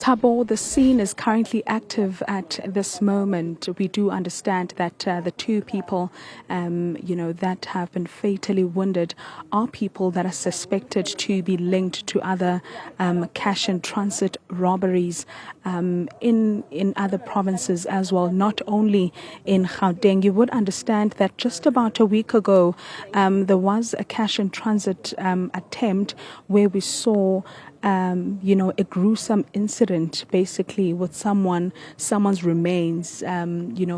Thabo, the scene is currently active at this moment. We do understand that the two people, that have been fatally wounded are people that are suspected to be linked to other cash and transit robberies in other provinces as well, not only in Gauteng. You would understand that just about a week ago, there was a cash and transit attempt where we saw a gruesome incident, basically with someone's remains,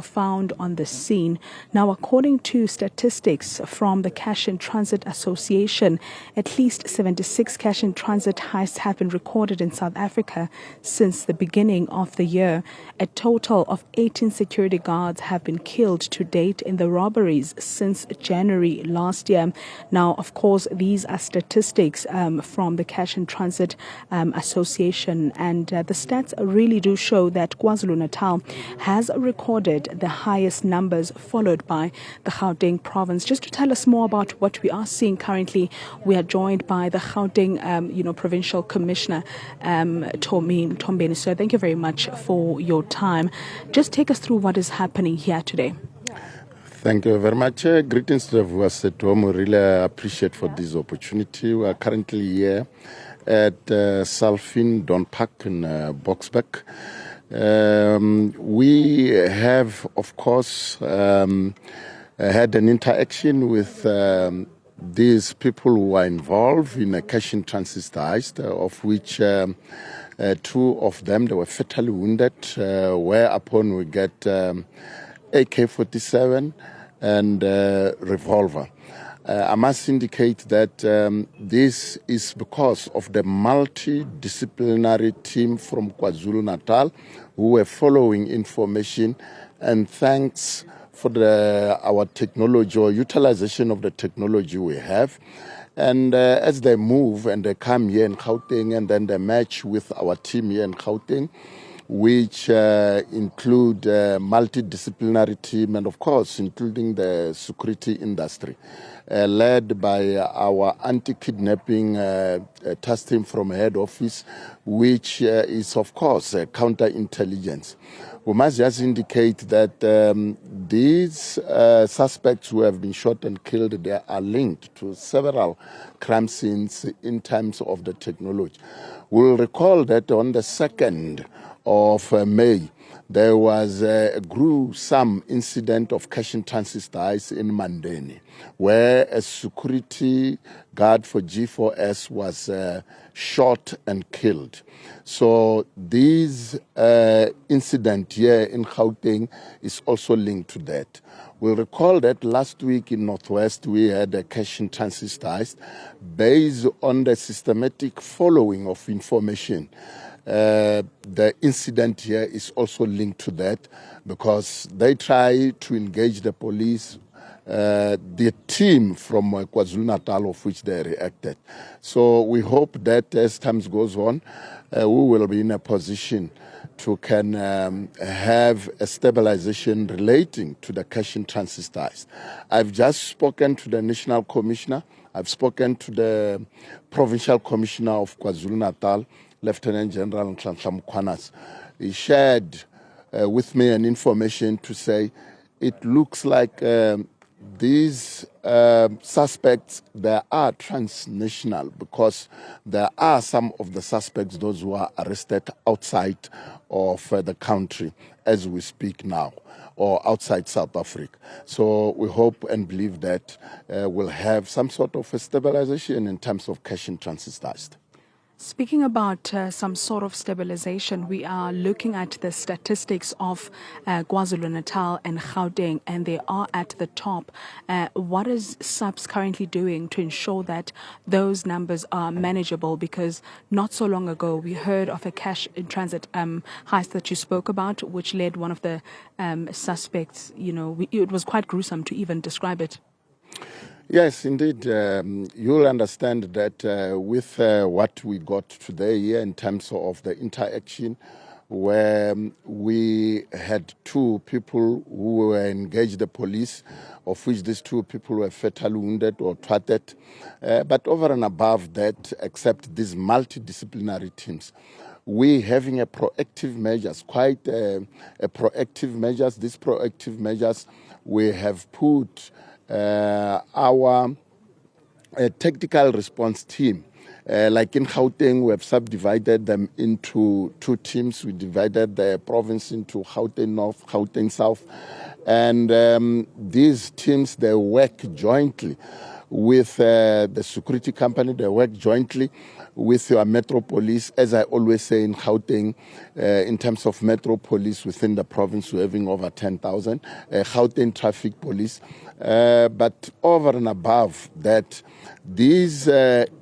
found on the scene. Now, according to statistics from the Cash and Transit Association, at least 76 cash and transit heists have been recorded in South Africa since the beginning of the year. A total of 18 security guards have been killed to date in the robberies since January last year. Now, of course, these are statistics from the Cash and Transit Association, and the stats really do show that KwaZulu-Natal has recorded the highest numbers, followed by the Gauteng province. Just to tell us more about what we are seeing currently, we are joined by the Gauteng, Provincial Commissioner, Tombeni. So thank you very much for your time. Just take us through what is happening here today. Thank you very much. Greetings to the viewers at home. We really appreciate for this opportunity. We are currently here at Salfin Don Park in Boksburg. We have, of course, had an interaction with these people who are involved in a cash and transit heist, of which two of them, they were fatally wounded, whereupon we get AK-47 and revolver. I must indicate that this is because of the multidisciplinary team from KwaZulu-Natal who were following information, and thanks for our technology or utilization of the technology we have. And as they move and they come here in Gauteng and then they match with our team here in Gauteng, which include multidisciplinary team and, of course, including the security industry, led by our anti-kidnapping task team from head office, which is, of course, counterintelligence. We must just indicate that these suspects who have been shot and killed, they are linked to several crime scenes in terms of the technology. We'll recall that on the 2nd of May, there was a gruesome incident of cash and transit heist in Mandeni, where a security guard for G4S was shot and killed. So this incident here in Gauteng is also linked to that. We'll recall that last week in Northwest, we had a cash and transit heist based on the systematic following of information. The incident here is also linked to that because they try to engage the police, the team from KwaZulu-Natal, of which they reacted. So we hope that as time goes on, we will be in a position to can have a stabilization relating to the cash and transit heist. I've just spoken to the National Commissioner. I've spoken to the Provincial Commissioner of KwaZulu-Natal, Lieutenant General Nkwanas. He shared with me an information to say it looks like these suspects, they are transnational because there are some of the suspects, those who are arrested outside of the country as we speak now, or outside South Africa. So we hope and believe that we'll have some sort of a stabilization in terms of cash and transit heist. Speaking about some sort of stabilization, we are looking at the statistics of KwaZulu-Natal and Gauteng, and they are at the top. What is SAPS currently doing to ensure that those numbers are manageable? Because not so long ago, we heard of a cash in transit heist that you spoke about, which led one of the suspects. It was quite gruesome to even describe it. Yes, indeed. You'll understand that with what we got today here in terms of the interaction, where we had two people who were engaged the police, of which these two people were fatally wounded or thwarted. But over and above that, except these multidisciplinary teams, we having a proactive measures, quite a proactive measures. These proactive measures, we have put our tactical response team. Like in Gauteng, we have subdivided them into 2 teams. We divided the province into Gauteng North, Gauteng South. And these teams, they work jointly with the security company. They work jointly with your Metro Police. As I always say in Gauteng, in terms of Metro Police within the province, we're having over 10,000. Gauteng Traffic Police. But over and above that, these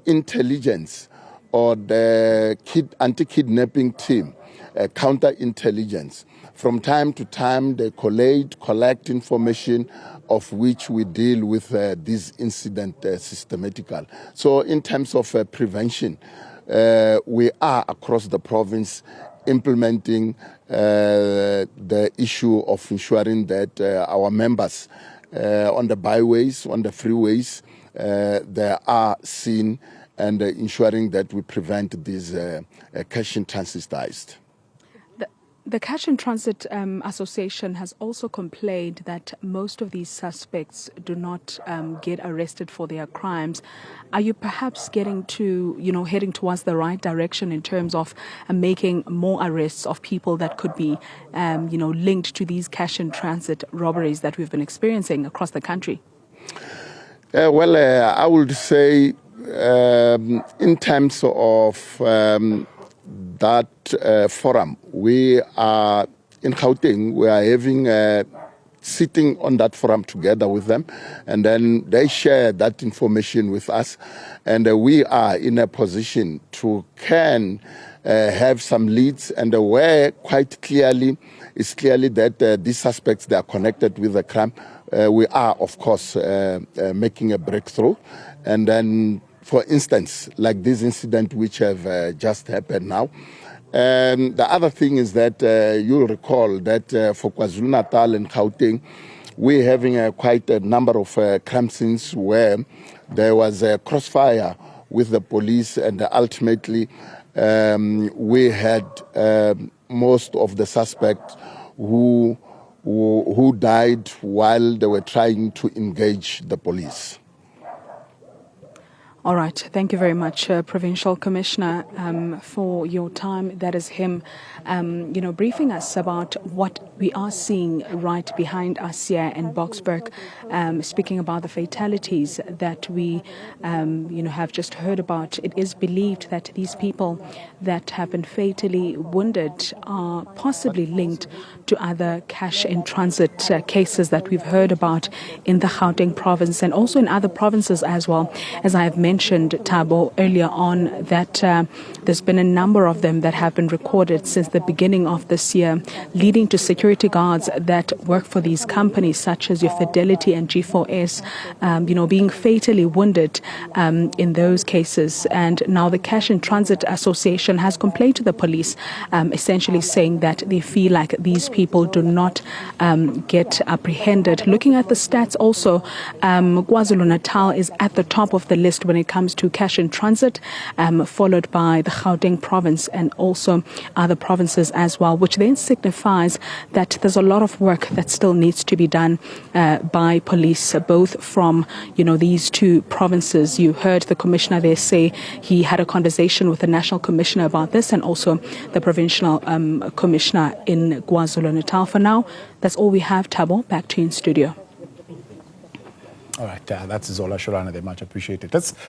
intelligence or the anti-kidnapping team, counterintelligence, from time to time they collect information of which we deal with this incident systematically. So in terms of prevention, we are across the province implementing the issue of ensuring that our members on the byways, on the freeways, they are seen, and ensuring that we prevent these cash in transit ties. The Cash in Transit Association has also complained that most of these suspects do not get arrested for their crimes. Are you perhaps heading towards the right direction in terms of making more arrests of people that could be, linked to these cash in transit robberies that we've been experiencing across the country? I would say in terms of that forum, we are in Gauteng, we are having sitting on that forum together with them, and then they share that information with us, and we are in a position to have some leads, and where quite clearly it's clearly that these suspects, they are connected with the crime. We are, of course, making a breakthrough, and then, for instance, like this incident which have just happened now. The other thing is that you'll recall that for KwaZulu-Natal and Gauteng, we're having quite a number of crime scenes where there was a crossfire with the police, and ultimately we had most of the suspects who died while they were trying to engage the police. All right. Thank you very much, Provincial Commissioner, for your time. That is him, briefing us about what we are seeing right behind us here in Boksburg, speaking about the fatalities that we, have just heard about. It is believed that these people that have been fatally wounded are possibly linked to other cash in transit cases that we've heard about in the Gauteng province and also in other provinces as well. As I have mentioned, Thabo, earlier on, that there's been a number of them that have been recorded since the beginning of this year, leading to security guards that work for these companies, such as your Fidelity and G4S, being fatally wounded in those cases. And now the Cash in Transit Association has complained to the police, essentially saying that they feel like these people do not get apprehended. Looking at the stats also, KwaZulu-Natal is at the top of the list when it comes to cash in transit, followed by the Gauteng province and also other provinces as well, which then signifies that there's a lot of work that still needs to be done by police, both from, these two provinces. You heard the commissioner there say he had a conversation with the national commissioner about this and also the provincial commissioner in KwaZulu-Natal. For now, that's all we have. Thabo, back to you in studio. All right, that's Zola, Sholwana, they much appreciated.